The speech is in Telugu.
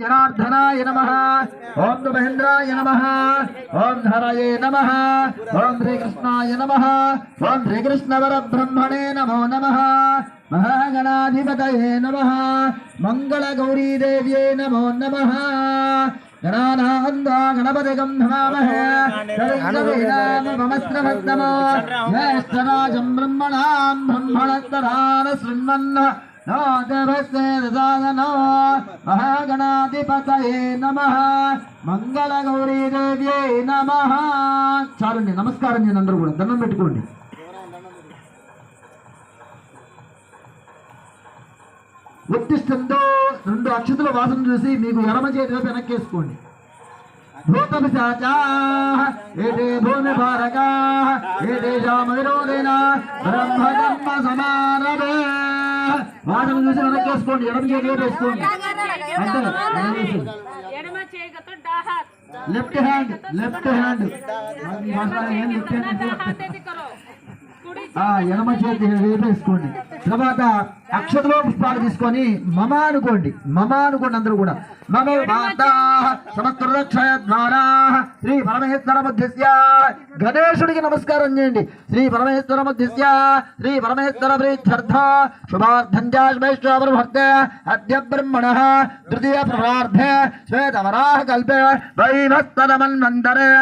जनार्दनाय नमः। ओम महेंद्राय नमः। ओम हरये नमः। ओम श्री कृष्णाय नमः। ओम श्री कृष्ण परब्रह्मणे नमो नमः। महागणाधिपतये नमः। मंगल गौरी देव्ये नमो नमः। गणानान्दा गणपतिगं नमामहे। तरिन्द्रवीणामस्त्रभद्रमो ज्येष्ठराजं ब्रह्मणां ब्रह्मणस्तरान शृण्वन् महागणाधिपतये नमः। मंगल गौरी देव्ये नमः। చాలండి నమస్కారం చేయండి అందరూ కూడా దండం పెట్టుకోండి ఉత్తిష్టంతో రెండు అక్షతుల వాసన చూసి మీకు ఎడమ చేతి వైపు వెనక్కేసుకోండి భూతపిశాచాః ఏతే భూమి భారకాః ఏతేషాం విరోధేన బ్రహ్మకర్మ సమారభే వాసన చూసి వెనక్కేసుకోండి ఎడమ చేతి వైపు వేసుకోండి లెఫ్ట్ హ్యాండ్ ఎడమ చేతి వేపేసుకోండి తర్వాత అక్షతలో పుష్పాలు తీసుకొని మమ అనుకోండి అందరూ కూడా మమ మాతా సమస్త ద్వారా శ్రీ పరమేశ్వర మధ్యస్య గణేశుడికి నమస్కారం చేయండి శ్రీ పరమేశ్వర మధ్యస్య శ్రీ పరమేశ్వర ప్రీత్యర్థ శుభార్థం భక్తే అద్య బ్రహ్మణ తృతీయ ప్రవార్థే శ్వేతవరాహ కల్పే వైభస్తరమన్వంతరే